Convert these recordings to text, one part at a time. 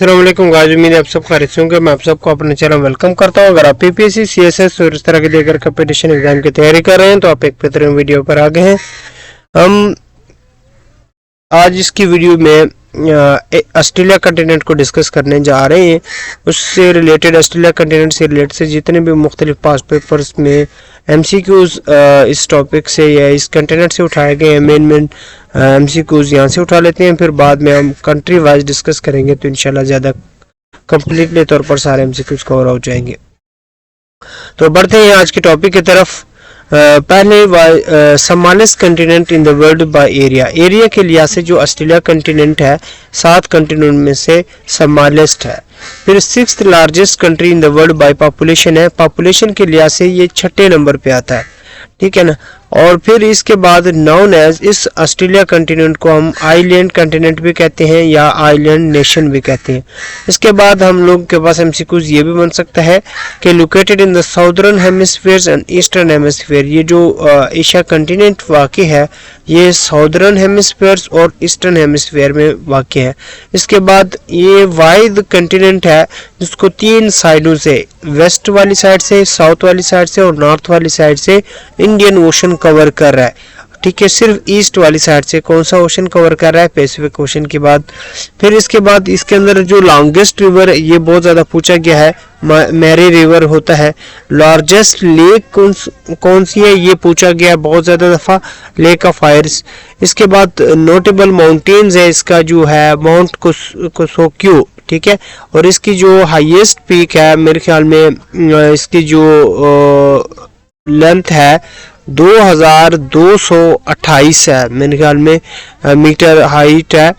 अस्सलामुअलैकुम गाइस, उम्मीद है आप सब खैरियत से होंगे। मैं आप सबको अपने चैनल वेलकम करता हूं। अगर आप पीपीएससी, सीएसएस और इस तरह के लेकर कंपटीशन एग्जाम की तैयारी कर रहे हैं तो आप एक बेहतरीन वीडियो पर आ गए हैं। हम आज इसकी वीडियो में ऑस्ट्रेलिया कंटिनेंट को डिस्कस करने जा रहे हैं। उससे रिलेटेड, ऑस्ट्रेलिया कंटिनेंट से रिलेटेड से जितने भी मुख्तलिफ पास्ट पेपर्स में एमसीक्यूज इस टॉपिक से या इस कंटिनेंट से उठाए गए हैं, मेन एमसीक्यूज यहाँ से उठा लेते हैं, फिर बाद में हम कंट्री वाइज डिस्कस करेंगे तो इंशाल्लाह ज़्यादा कंप्लीटली तौर पर सारे एमसीक्यूज कवर हो जाएंगे। तो बढ़ते हैं आज के टॉपिक की तरफ। पहले smallest continent in the world by area के लिहाज से जो ऑस्ट्रेलिया कंटिनेंट है 7 कंटिनेंट में से स्मॉलेस्ट है। फिर 6th largest country in the world by population है, पॉपुलेशन के लिहाज से ये 6ठे नंबर पे आता है, ठीक है ना। और फिर इसके बाद नाउन एज, इस ऑस्ट्रेलिया कंटिनेंट को हम आइलैंड कंटिनेंट भी कहते हैं या आइलैंड नेशन भी कहते हैं। इसके बाद हम लोग के पास एमसीक्यूज ये भी बन सकता है कि located in the southern hemisphere and eastern hemisphere, ये जो एशिया कंटिनेंट वाक़ है ये साउदर्न हेमिस्फीयर और ईस्टर्न हेमिस्फीयर में वाक़ है। इसके बाद ये वाइड कंटिनेंट है जिसको 3 साइडों से, वेस्ट वाली साइड से, साउथ वाली साइड से और नॉर्थ वाली साइड से इंडियन ओशन कवर कर रहा है, ठीक है। सिर्फ ईस्ट वाली साइड से कौन सा ओशन कवर कर रहा है? पैसिफिक ओशन के बाद। फिर इसके बाद इसके अंदर जो लॉन्गेस्ट रिवर है ये बहुत ज़्यादा पूछा गया है, मैरी रिवर होता है। लार्जेस्ट लेक कौन सी है ये पूछा गया है बहुत ज़्यादा दफ़ा, लेक ऑफ फायर्स। इसके बाद नोटेबल माउंटेन्स है, इसका जो है माउंट कोसोक्यू, ठीक है। और इसकी जो हाईएस्ट पीक है मेरे ख्याल में इसकी जो लेंथ है 2228 है मेरे ख्याल में मीटर हाइट है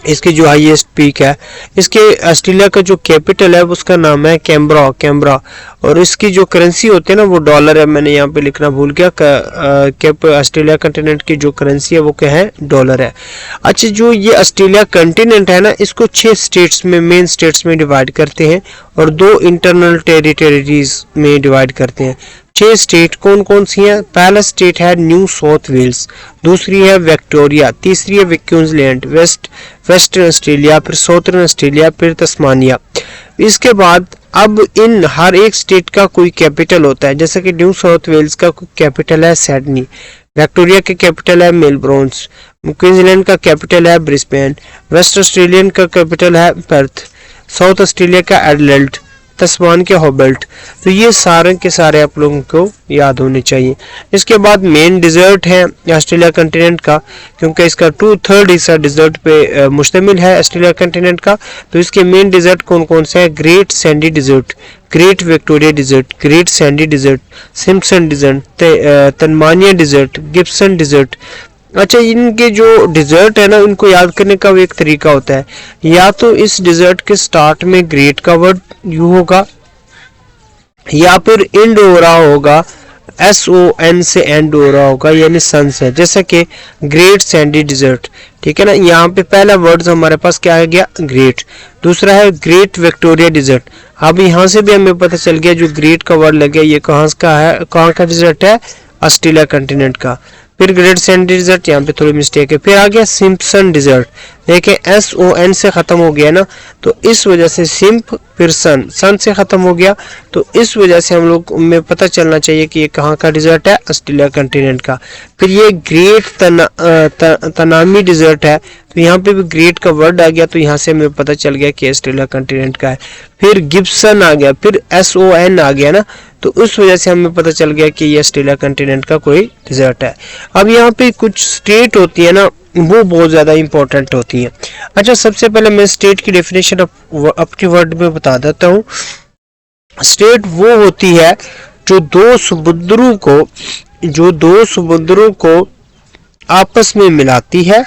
इसकी जो हाईएस्ट पीक है। इसके ऑस्ट्रेलिया का जो कैपिटल है उसका नाम है कैम्बरा और इसकी जो करेंसी होती है ना वो डॉलर है। मैंने यहाँ पे लिखना भूल गया, ऑस्ट्रेलिया कंटिनेंट की जो करेंसी है वो क्या है? डॉलर है। अच्छा, जो ये ऑस्ट्रेलिया कंटिनेंट है ना इसको 6 स्टेट्स में, मेन स्टेट्स में डिवाइड करते हैं और 2 इंटरनल टेरिटरीज में डिवाइड करते हैं। 6 स्टेट कौन कौन सी हैं? पहला स्टेट है न्यू साउथ वेल्स, दूसरी है विक्टोरिया, तीसरी है क्वींसलैंड, वेस्टर्न ऑस्ट्रेलिया, फिर साउथर्न ऑस्ट्रेलिया, फिर तस्मानिया। इसके बाद अब इन हर एक स्टेट का कोई कैपिटल होता है, जैसे कि न्यू साउथ वेल्स का कैपिटल है सिडनी, विक्टोरिया का कैपिटल है मेलबोर्न, क्वींसलैंड का कैपिटल है ब्रिस्बेन, वेस्ट ऑस्ट्रेलियन का कैपिटल है पर्थ, साउथ ऑस्ट्रेलिया का एडिलेड, तस्मान के होबर्ट। तो ये सारे के सारे आप लोगों को याद होने चाहिए। इसके बाद मेन डिजर्ट है ऑस्ट्रेलिया कंटिनेंट का, क्योंकि इसका 2/3 हिस्सा डिजर्ट पे मुश्तमिल है ऑस्ट्रेलिया कंटिनेंट का। तो इसके मेन डिजर्ट कौन कौन से हैं? Great Sandy Desert, Great Victoria Desert, Great Sandy Desert, Simpson Desert, Tasmania Desert, Gibson Desert. अच्छा, इनके जो डिजर्ट है ना इनको याद करने का एक तरीका होता है, या तो इस डिजर्ट के स्टार्ट में ग्रेट का वर्ड यू होगा या फिर एंड हो रहा होगा, SON से एंड हो रहा होगा, यानी सन से, जैसे कि ग्रेट सैंडी डिजर्ट, ठीक है ना। यहाँ पे पहला वर्ड हमारे पास क्या आ गया? ग्रेट। दूसरा है ग्रेट विक्टोरिया डिजर्ट। अब यहाँ से भी हमें पता चल गया जो ग्रेट का वर्ड लग गया ये कहाँ का है, कहाँ का डिजर्ट है? ऑस्ट्रेलिया कंटिनेंट का। फिर ग्रेट सैंडी डिजर्ट, यहाँ पे थोड़ी मिस्टेक है। फिर आ गया सिम्पसन डिजर्ट, देखें SON से खत्म हो गया ना, तो इस वजह से सिम्प, फिर सन से खत्म हो गया, तो इस वजह से हम लोग में पता चलना चाहिए कि ये कहाँ का डिजर्ट है? ऑस्ट्रेलिया कंटिनेंट का। फिर ये ग्रेट तनामी डिजर्ट है, तो यहाँ पे भी ग्रेट का वर्ड आ गया, तो यहाँ से हमें पता चल गया कि ऑस्ट्रेलिया कंटिनेंट का है। फिर गिब्सन आ गया, फिर SON आ गया ना, तो उस वजह से हमें पता चल गया कि ये ऑस्ट्रेलिया कंटिनेंट का कोई डिजर्ट है। अब यहाँ पे कुछ स्टेट होती है ना वो बहुत ज़्यादा इंपॉर्टेंट होती हैं। अच्छा, सबसे पहले मैं स्टेट की डेफिनेशन अपने वर्ड में बता देता हूँ। स्टेट वो होती है जो दो समुद्रों को आपस में मिलाती है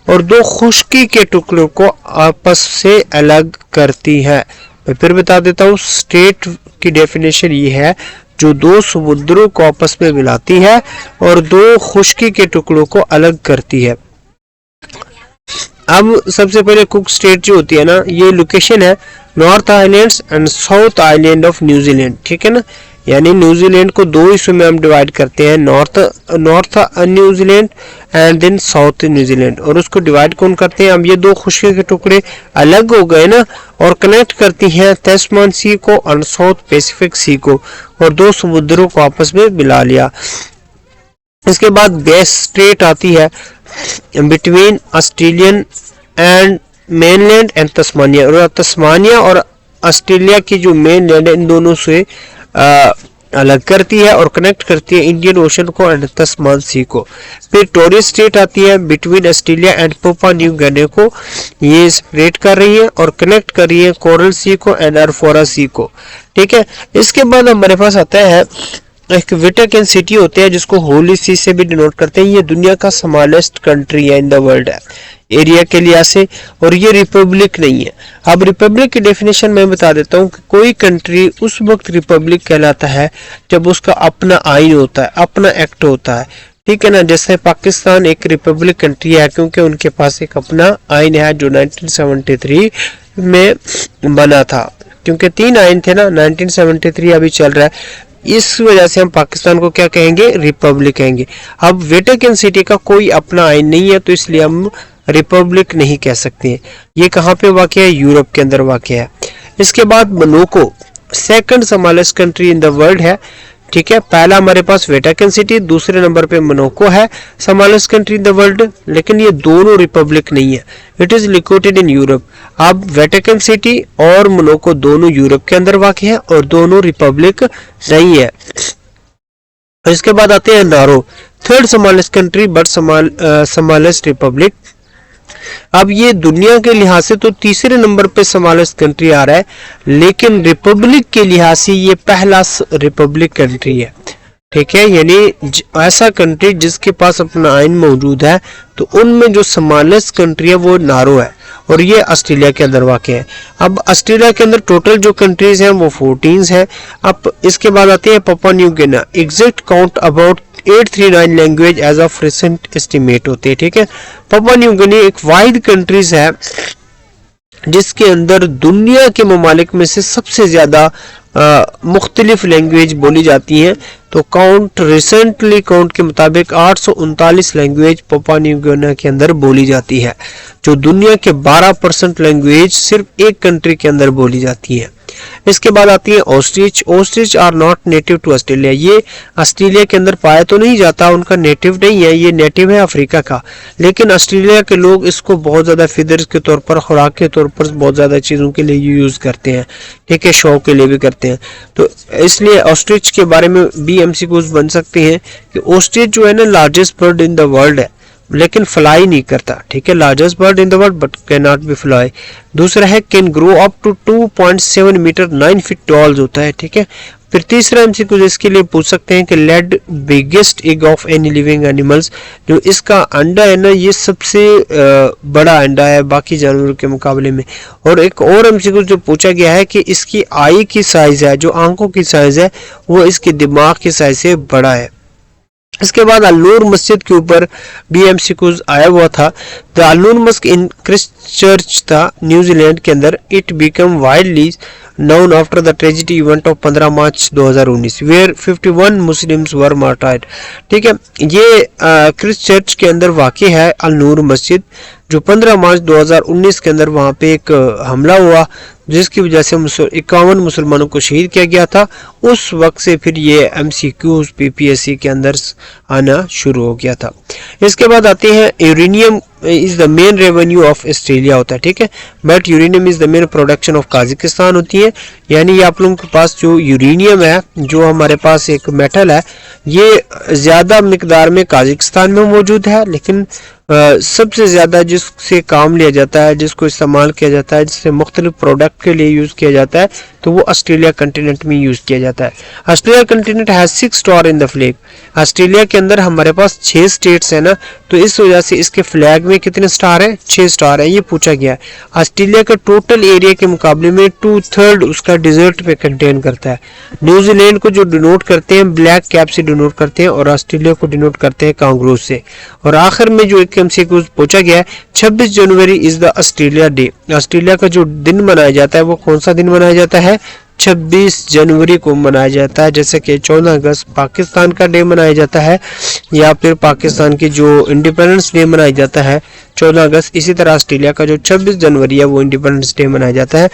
और 2 खुश्की के टुकड़ों को आपस से अलग करती है। मैं फिर बता देता हूँ, स्टेट की डेफिनेशन ये है जो 2 समुद्रों को आपस में मिलाती है और 2 खुश्की के टुकड़ों को अलग करती है। अब सबसे पहले कुक स्टेट जो होती है ना, ये लोकेशन है north islands and south island of New Zealand, ठीक है ना। यानी न्यूजीलैंड को दो हिस्सों में हम डिवाइड करते हैं, north New Zealand and then south New Zealand, और उसको डिवाइड कौन करते हैं? अब ये दो खुशकी के टुकड़े अलग हो गए ना, और कनेक्ट करती हैं तस्मान सी को और साउथ पैसिफिक सी को, और दो समुद्रों को आपस में मिला लिया। इसके बाद बेस स्ट्रेट आती है between Australian and mainland and Tasmania, और तस्मानिया और ऑस्ट्रेलिया की जो मेनलैंड है इन दोनों से अलग करती है और कनेक्ट करती है इंडियन ओशन को एंड तस्मान सी को। फिर टोरेस स्ट्रेट आती है between Australia and Papua New गिनी को, ये सेपरेट कर रही है और कनेक्ट कर रही है कोरल सी को एंड अरफोरा सी को। ठीक है, इसके बाद हमारे पास आता है एक वेटिकन सिटी होते हैं जिसको होली सी से भी डिनोट करते हैं। ये दुनिया का स्मॉलेस्ट कंट्री है इन द वर्ल्ड है एरिया के लिहाज से, और ये रिपब्लिक नहीं है। अब रिपब्लिक की डेफिनेशन मैं बता देता हूँ कि कोई कंट्री उस वक्त रिपब्लिक कहलाता है जब उसका अपना आइन होता है, अपना एक्ट होता है। ठीक है ना, जैसे पाकिस्तान एक रिपब्लिक कंट्री है क्योंकि उनके पास एक अपना आइन है जो 1973 में बना था, क्योंकि 3 आइन थे ना, 1973 अभी चल रहा है, इस वजह से हम पाकिस्तान को क्या कहेंगे? रिपब्लिक कहेंगे। अब वेटिकन सिटी का कोई अपना आइन नहीं है तो इसलिए हम रिपब्लिक नहीं कह सकते हैं। ये कहाँ पे वाक़ है? यूरोप के अंदर वाक़ है। इसके बाद Monaco second smallest country in the world है। ठीक है, पहला हमारे पास वेटिकन सिटी, दूसरे नंबर पे मोनाको है smallest country in the world, लेकिन ये दोनों रिपब्लिक नहीं है। It is located in Europe. अब वेटिकन सिटी और मोनाको दोनों यूरोप के अंदर वाक़ है और दोनों रिपब्लिक नहीं है। इसके बाद आते हैं Nauru, third smallest country but smallest republic. अब ये दुनिया के लिहाज से तो तीसरे नंबर पे स्मॉलेस्ट कंट्री आ रहा है, लेकिन रिपब्लिक के लिहाज से ये पहला रिपब्लिक कंट्री है। ठीक है, यानी ऐसा कंट्री जिसके पास अपना आइन मौजूद है, तो उनमें जो स्मॉलेस्ट कंट्री है वो नारो है, और ये ऑस्ट्रेलिया के अंदर वाक़ है। अब ऑस्ट्रेलिया के अंदर टोटल जो कंट्रीज हैं वो 14 हैं। अब इसके बाद आते हैं Papua New Guinea, exact count about 839 language as of recent estimate होते हैं। ठीक है, पापुआ न्यू गिनी एक वाइड कंट्रीज है जिसके अंदर दुनिया के ममालिक में से सबसे ज्यादा मुख्तलिफ लैंग्वेज बोली जाती हैं। तो रिसेंटली काउंट के मुताबिक 839 लैंग्वेज पापुआ न्यू गिनी के अंदर बोली जाती है, जो दुनिया के 12% लैंग्वेज सिर्फ एक कंट्री के अंदर बोली जाती है। इसके बाद आती है ostrich. Ostrich are not native to Australia, ये ऑस्ट्रेलिया के अंदर पाया तो नहीं जाता, उनका नेटिव नहीं है, ये नेटिव है अफ्रीका का, लेकिन ऑस्ट्रेलिया के लोग इसको बहुत ज्यादा फीडर्स के तौर पर, खुराक के तौर पर बहुत ज्यादा चीजों के लिए यूज करते हैं। ठीक है, शौक के लिए भी करते हैं, तो इसलिए ऑस्ट्रिच के बारे में भी एमसीक्यूज बन सकते हैं कि ऑस्ट्रिच जो है ना largest bird in the world है, लेकिन फ्लाई नहीं करता। ठीक है, largest bird in the world but can not be fly. दूसरा है can grow up to 2.7 meter 9 feet tall होता है। ठीक है, फिर तीसरा एमसीक्यू इसके लिए पूछ सकते हैं कि laid biggest egg of any living animals, जो इसका अंडा है ना ये सबसे बड़ा अंडा है बाकी जानवरों के मुकाबले में। और एक और एमसीक्यू जो पूछा गया है कि इसकी आई की साइज है, जो आंखों की साइज है, वो इसके दिमाग की साइज से बड़ा है। इसके बाद अल्नूर मस्जिद के ऊपर BMCQs आया हुआ था। The Al Noor mosque in Christchurch था न्यूजीलैंड के अंदर। It become widely known after the tragedy event of 15 March 2019 where 51 Muslims were martyred. ठीक है, ये क्राइस्टचर्च के अंदर वाक़ है अल-नूर मस्जिद, जो 15 मार्च 2019 के अंदर वहाँ पे एक हमला हुआ जिसकी वजह से 51 मुसलमानों को शहीद किया गया था। उस वक्त से फिर ये MCQs PPSC के अंदर आना शुरू हो गया था। इसके बाद आते हैं uranium is the main revenue of Australia होता है। ठीक है, but uranium is the main production of Kazakhstan होती है। यानी ये आप लोगों के पास जो यूरेनियम है, जो हमारे पास एक मेटल है, ये ज्यादा मिकदार में काजाकिस्तान में मौजूद है, लेकिन सबसे ज़्यादा जिससे काम लिया जाता है, जिसको इस्तेमाल किया जाता है, जिससे मुख्तलिफ प्रोडक्ट के लिए यूज़ किया जाता है, तो वो ऑस्ट्रेलिया कंटिनेंट में यूज़ किया जाता है। Australia continent has 6 star in the flag. Australia के अंदर हमारे पास 6 स्टेट्स है ना, तो इस वजह से इसके फ्लैग में कितने स्टार है? 6 स्टार है, ये पूछा गया है। ऑस्ट्रेलिया का टोटल एरिया के मुकाबले में 2/3 उसका डिजर्ट पे कंटेन करता है। न्यूजीलैंड को जो डिनोट करते हैं ब्लैक कैप से डिनोट करते हैं, और ऑस्ट्रेलिया को डिनोट करते हैं कांगरू से। और आखिर में जो एक MCQ पूछा गया है, 26 जनवरी is the Australia day. Australia का जो दिन मनाया जाता है वो कौन सा दिन मनाया जाता है? 26 जनवरी को मनाया जाता है, जैसे कि 14 अगस्त पाकिस्तान का डे मनाया जाता है या फिर पाकिस्तान की जो इंडिपेंडेंस डे मनाया जाता है 14 अगस्त। इसी तरह ऑस्ट्रेलिया का जो 26 जनवरी है वो इंडिपेंडेंस डे मनाया जाता है।